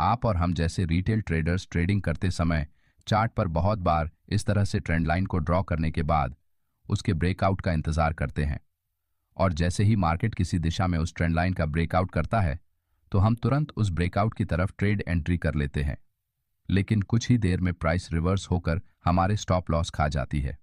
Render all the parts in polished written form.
आप और हम जैसे रिटेल ट्रेडर्स ट्रेडिंग करते समय चार्ट पर बहुत बार इस तरह से ट्रेंड लाइन को ड्रॉ करने के बाद उसके ब्रेकआउट का इंतजार करते हैं, और जैसे ही मार्केट किसी दिशा में उस ट्रेंड लाइन का ब्रेकआउट करता है तो हम तुरंत उस ब्रेकआउट की तरफ ट्रेड एंट्री कर लेते हैं। लेकिन कुछ ही देर में प्राइस रिवर्स होकर हमारे स्टॉप लॉस खा जाती है।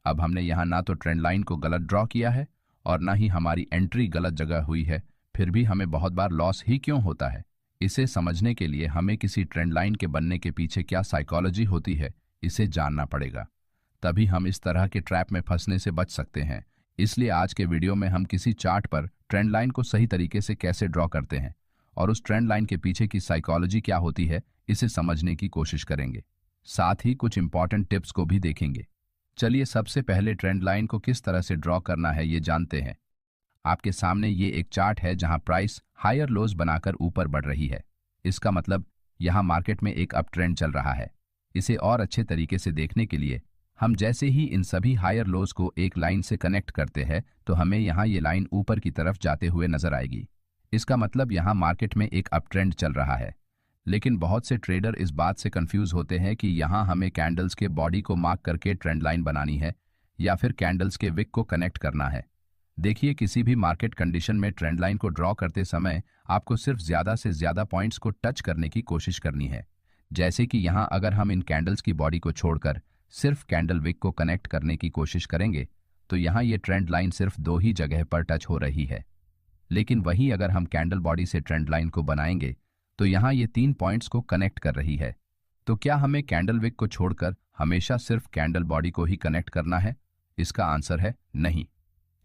अब हमने यहाँ ना तो ट्रेंड लाइन को गलत ड्रॉ किया है और ना ही हमारी एंट्री गलत जगह हुई है, फिर भी हमें बहुत बार लॉस ही क्यों होता है? इसे समझने के लिए हमें किसी ट्रेंड लाइन के बनने के पीछे क्या साइकोलॉजी होती है, इसे जानना पड़ेगा। तभी हम इस तरह के ट्रैप में फंसने से बच सकते हैं। इसलिए आज के वीडियो में हम किसी चार्ट पर ट्रेंड लाइन को सही तरीके से कैसे ड्रॉ करते हैं और उस ट्रेंड लाइन के पीछे की साइकोलॉजी क्या होती है, इसे समझने की कोशिश करेंगे। साथ ही कुछ इंपॉर्टेंट टिप्स को भी देखेंगे। चलिए सबसे पहले ट्रेंड लाइन को किस तरह से ड्रॉ करना है ये जानते हैं। आपके सामने ये एक चार्ट है जहां प्राइस हायर लोज बनाकर ऊपर बढ़ रही है। इसका मतलब यहां मार्केट में एक अप ट्रेंड चल रहा है। इसे और अच्छे तरीके से देखने के लिए हम जैसे ही इन सभी हायर लोज को एक लाइन से कनेक्ट करते हैं तो हमें यहाँ ये लाइन ऊपर की तरफ जाते हुए नजर आएगी। इसका मतलब यहाँ मार्केट में एक अप ट्रेंड चल रहा है। लेकिन बहुत से ट्रेडर इस बात से कंफ्यूज होते हैं कि यहाँ हमें कैंडल्स के बॉडी को मार्क करके ट्रेंड लाइन बनानी है या फिर कैंडल्स के विक को कनेक्ट करना है। देखिए, किसी भी मार्केट कंडीशन में ट्रेंड लाइन को ड्रॉ करते समय आपको सिर्फ ज्यादा से ज्यादा पॉइंट्स को टच करने की कोशिश करनी है। जैसे कि यहाँ अगर हम इन कैंडल्स की बॉडी को छोड़कर सिर्फ कैंडल विक को कनेक्ट करने की कोशिश करेंगे तो यहाँ ये ट्रेंड लाइन सिर्फ दो ही जगह पर टच हो रही है। लेकिन वहीं अगर हम कैंडल बॉडी से ट्रेंड लाइन को बनाएंगे तो यहाँ ये 3 पॉइंट्स को कनेक्ट कर रही है। तो क्या हमें कैंडल विक को छोड़कर हमेशा सिर्फ कैंडल बॉडी को ही कनेक्ट करना है? इसका आंसर है नहीं।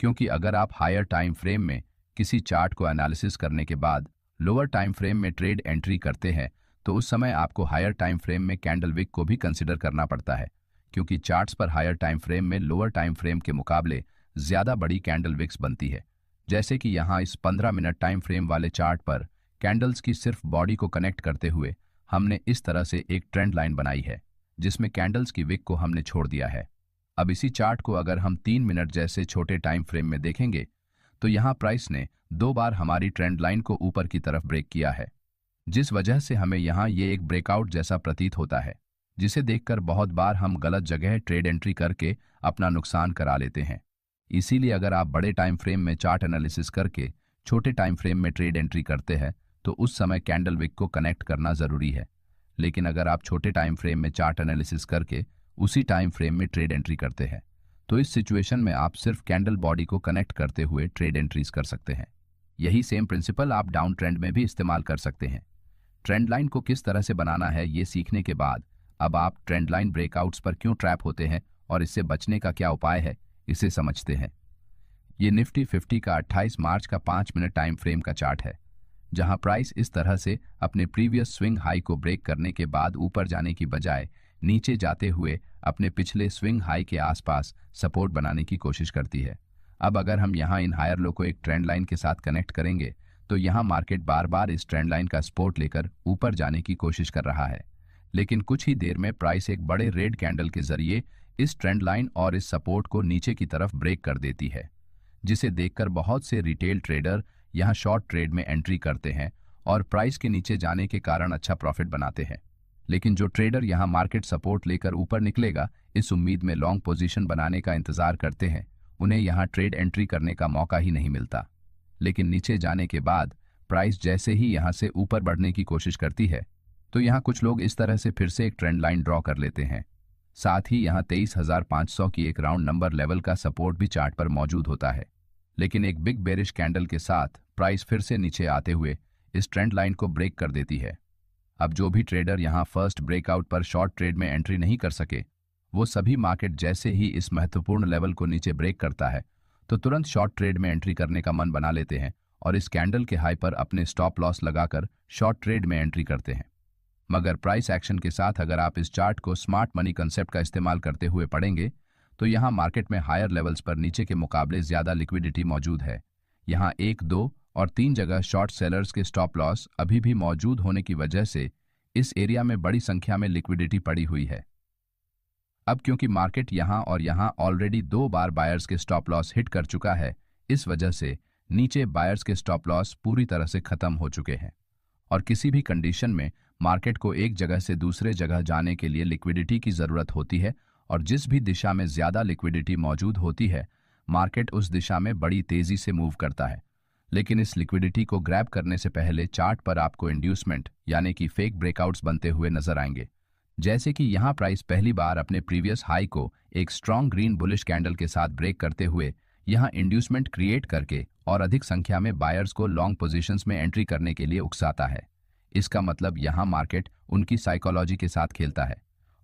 क्योंकि अगर आप हायर टाइम फ्रेम में किसी चार्ट को एनालिसिस करने के बाद लोअर टाइम फ्रेम में ट्रेड एंट्री करते हैं तो उस समय आपको हायर टाइम फ्रेम में कैंडल विक को भी कंसिडर करना पड़ता है, क्योंकि चार्ट्स पर हायर टाइम फ्रेम में लोअर टाइम फ्रेम के मुकाबले ज्यादा बड़ी कैंडल विक्स बनती है। जैसे कि यहाँ इस 15 मिनट टाइम फ्रेम वाले चार्ट पर कैंडल्स की सिर्फ बॉडी को कनेक्ट करते हुए हमने इस तरह से एक ट्रेंड लाइन बनाई है जिसमें कैंडल्स की विक को हमने छोड़ दिया है। अब इसी चार्ट को अगर हम 3 मिनट जैसे छोटे टाइम फ्रेम में देखेंगे तो यहाँ प्राइस ने 2 बार हमारी ट्रेंड लाइन को ऊपर की तरफ ब्रेक किया है, जिस वजह से हमें यहाँ ये एक ब्रेकआउट जैसा प्रतीत होता है, जिसे देखकर बहुत बार हम गलत जगह ट्रेड एंट्री करके अपना नुकसान करा लेते हैं। इसीलिए अगर आप बड़े टाइम फ्रेम में चार्ट एनालिसिस करके छोटे टाइम फ्रेम में ट्रेड एंट्री करते हैं तो उस समय कैंडल विक को कनेक्ट करना जरूरी है। लेकिन अगर आप छोटे टाइम फ्रेम में चार्ट एनालिसिस करके उसी टाइम फ्रेम में ट्रेड एंट्री करते हैं तो इस सिचुएशन में आप सिर्फ कैंडल बॉडी को कनेक्ट करते हुए ट्रेड एंट्रीज कर सकते हैं। यही सेम प्रिंसिपल आप डाउन ट्रेंड में भी इस्तेमाल कर सकते हैं। ट्रेंड लाइन को किस तरह से बनाना है ये सीखने के बाद अब आप ट्रेंड लाइन ब्रेकआउट्स पर क्यों ट्रैप होते हैं और इससे बचने का क्या उपाय है, इसे समझते हैं। ये निफ्टी 50 का 28 मार्च का 5 मिनट टाइम फ्रेम का चार्ट है, जहां प्राइस इस तरह से अपने प्रीवियस स्विंग हाई को ब्रेक करने के बाद ऊपर जाने की बजाय नीचे जाते हुए अपने पिछले स्विंग हाई के आसपास सपोर्ट बनाने की कोशिश करती है। अब अगर हम यहाँ इन हायर लो को एक ट्रेंड लाइन के साथ कनेक्ट करेंगे तो यहाँ मार्केट बार बार इस ट्रेंड लाइन का सपोर्ट लेकर ऊपर जाने की कोशिश कर रहा है। लेकिन कुछ ही देर में प्राइस एक बड़े रेड कैंडल के जरिए इस ट्रेंड लाइन और इस सपोर्ट को नीचे की तरफ ब्रेक कर देती है, जिसे देखकर बहुत से रिटेल ट्रेडर यहाँ शॉर्ट ट्रेड में एंट्री करते हैं और प्राइस के नीचे जाने के कारण अच्छा प्रॉफिट बनाते हैं। लेकिन जो ट्रेडर यहाँ मार्केट सपोर्ट लेकर ऊपर निकलेगा इस उम्मीद में लॉन्ग पोजीशन बनाने का इंतजार करते हैं, उन्हें यहाँ ट्रेड एंट्री करने का मौका ही नहीं मिलता। लेकिन नीचे जाने के बाद प्राइस जैसे ही यहाँ से ऊपर बढ़ने की कोशिश करती है तो यहाँ कुछ लोग इस तरह से फिर से एक ट्रेंड लाइन ड्रॉ कर लेते हैं। साथ ही यहाँ 23,500 की एक राउंड नंबर लेवल का सपोर्ट भी चार्ट पर मौजूद होता है। लेकिन एक बिग बेरिश कैंडल के साथ प्राइस फिर से नीचे आते हुए इस ट्रेंड लाइन को ब्रेक कर देती है। अब जो भी ट्रेडर यहाँ फर्स्ट ब्रेकआउट पर शॉर्ट ट्रेड में एंट्री नहीं कर सके, वो सभी मार्केट जैसे ही इस महत्वपूर्ण लेवल को नीचे ब्रेक करता है तो तुरंत शॉर्ट ट्रेड में एंट्री करने का मन बना लेते हैं और इस कैंडल के हाई पर अपने स्टॉप लॉस लगाकर शॉर्ट ट्रेड में एंट्री करते हैं। मगर प्राइस एक्शन के साथ अगर आप इस चार्ट को स्मार्ट मनी कंसेप्ट का इस्तेमाल करते हुए पढ़ेंगे तो यहाँ मार्केट में हायर लेवल्स पर नीचे के मुकाबले ज्यादा लिक्विडिटी मौजूद है। यहाँ 1, 2 और 3 जगह शॉर्ट सेलर्स के स्टॉप लॉस अभी भी मौजूद होने की वजह से इस एरिया में बड़ी संख्या में लिक्विडिटी पड़ी हुई है। अब क्योंकि मार्केट यहाँ और यहाँ ऑलरेडी 2 बार बायर्स के स्टॉप लॉस हिट कर चुका है, इस वजह से नीचे बायर्स के स्टॉप लॉस पूरी तरह से खत्म हो चुके हैं और किसी भी कंडीशन में मार्केट को एक जगह से दूसरे जगह जाने के लिए लिक्विडिटी की ज़रूरत होती है और जिस भी दिशा में ज़्यादा लिक्विडिटी मौजूद होती है मार्केट उस दिशा में बड़ी तेज़ी से मूव करता है। लेकिन इस लिक्विडिटी को ग्रैब करने से पहले चार्ट पर आपको इंड्यूसमेंट यानी कि फेक ब्रेकआउट्स बनते हुए नजर आएंगे। जैसे कि यहाँ प्राइस पहली बार अपने प्रीवियस हाई को एक स्ट्रॉन्ग ग्रीन बुलिश कैंडल के साथ ब्रेक करते हुए यहाँ इंड्यूसमेंट क्रिएट करके और अधिक संख्या में बायर्स को लॉन्ग पोजीशंस में एंट्री करने के लिए उकसाता है। इसका मतलब यहाँ मार्केट उनकी साइकोलॉजी के साथ खेलता है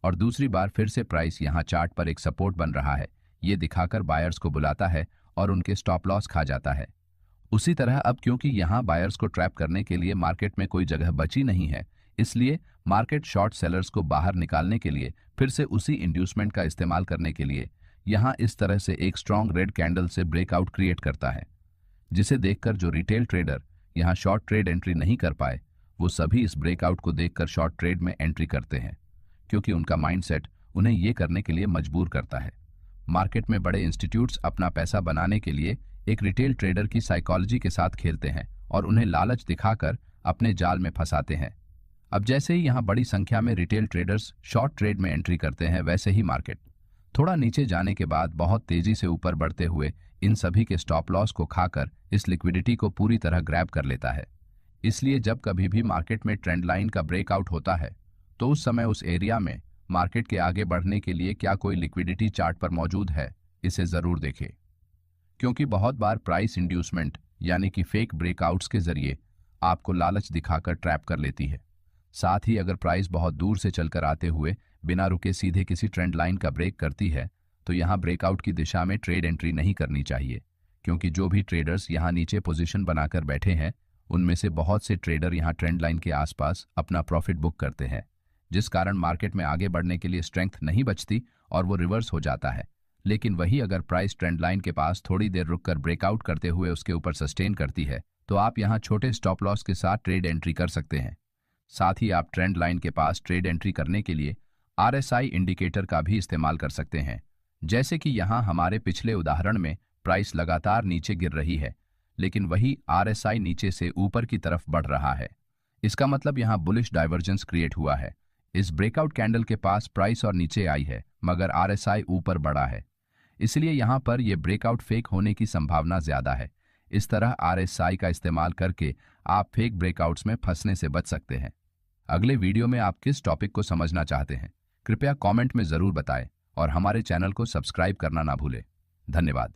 और दूसरी बार फिर से प्राइस यहाँ चार्ट पर एक सपोर्ट बन रहा है, ये दिखाकर बायर्स को बुलाता है और उनके स्टॉप लॉस खा जाता है। उसी तरह अब क्योंकि यहाँ बायर्स को ट्रैप करने के लिए मार्केट में कोई जगह बची नहीं है, इसलिए मार्केट शॉर्ट सेलर्स को बाहर निकालने के लिए फिर से उसी इंड्यूसमेंट का इस्तेमाल करने के लिए यहाँ इस तरह से एक स्ट्रॉन्ग रेड कैंडल से ब्रेकआउट क्रिएट करता है, जिसे देखकर जो रिटेल ट्रेडर यहाँ शॉर्ट ट्रेड एंट्री नहीं कर पाए वो सभी इस ब्रेकआउट को देखकर शॉर्ट ट्रेड में एंट्री करते हैं, क्योंकि उनका माइंडसेट उन्हें ये करने के लिए मजबूर करता है। मार्केट में बड़े इंस्टीट्यूट्स अपना पैसा बनाने के लिए एक रिटेल ट्रेडर की साइकोलॉजी के साथ खेलते हैं और उन्हें लालच दिखाकर अपने जाल में फंसाते हैं। अब जैसे ही यहाँ बड़ी संख्या में रिटेल ट्रेडर्स शॉर्ट ट्रेड में एंट्री करते हैं वैसे ही मार्केट थोड़ा नीचे जाने के बाद बहुत तेजी से ऊपर बढ़ते हुए इन सभी के स्टॉप लॉस को खाकर इस लिक्विडिटी को पूरी तरह ग्रैब कर लेता है। इसलिए जब कभी भी मार्केट में ट्रेंड लाइन का ब्रेकआउट होता है तो उस समय उस एरिया में मार्केट के आगे बढ़ने के लिए क्या कोई लिक्विडिटी चार्ट पर मौजूद है, इसे ज़रूर देखें, क्योंकि बहुत बार प्राइस इंड्यूसमेंट यानी कि फेक ब्रेकआउट्स के जरिए आपको लालच दिखाकर ट्रैप कर लेती है। साथ ही अगर प्राइस बहुत दूर से चलकर आते हुए बिना रुके सीधे किसी ट्रेंड लाइन का ब्रेक करती है तो यहाँ ब्रेकआउट की दिशा में ट्रेड एंट्री नहीं करनी चाहिए, क्योंकि जो भी ट्रेडर्स यहाँ नीचे पोजीशन बनाकर बैठे हैं उनमें से बहुत से ट्रेडर यहाँ ट्रेंड लाइन के आसपास अपना प्रॉफिट बुक करते हैं, जिस कारण मार्केट में आगे बढ़ने के लिए स्ट्रेंथ नहीं बचती और वो रिवर्स हो जाता है। लेकिन वही अगर प्राइस ट्रेंड लाइन के पास थोड़ी देर रुककर ब्रेकआउट करते हुए उसके ऊपर सस्टेन करती है तो आप यहाँ छोटे स्टॉप लॉस के साथ ट्रेड एंट्री कर सकते हैं। साथ ही आप ट्रेंड लाइन के पास ट्रेड एंट्री करने के लिए RSI इंडिकेटर का भी इस्तेमाल कर सकते हैं। जैसे कि यहाँ हमारे पिछले उदाहरण में प्राइस लगातार नीचे गिर रही है लेकिन वही RSI नीचे से ऊपर की तरफ बढ़ रहा है। इसका मतलब यहाँ बुलिश डाइवर्जेंस क्रिएट हुआ है। इस ब्रेकआउट कैंडल के पास प्राइस और नीचे आई है मगर RSI ऊपर बढ़ा है, इसलिए यहाँ पर यह ब्रेकआउट फेक होने की संभावना ज्यादा है। इस तरह RSI का इस्तेमाल करके आप फेक ब्रेकआउट्स में फंसने से बच सकते हैं। अगले वीडियो में आप किस टॉपिक को समझना चाहते हैं कृपया कमेंट में जरूर बताएं और हमारे चैनल को सब्सक्राइब करना ना भूलें। धन्यवाद।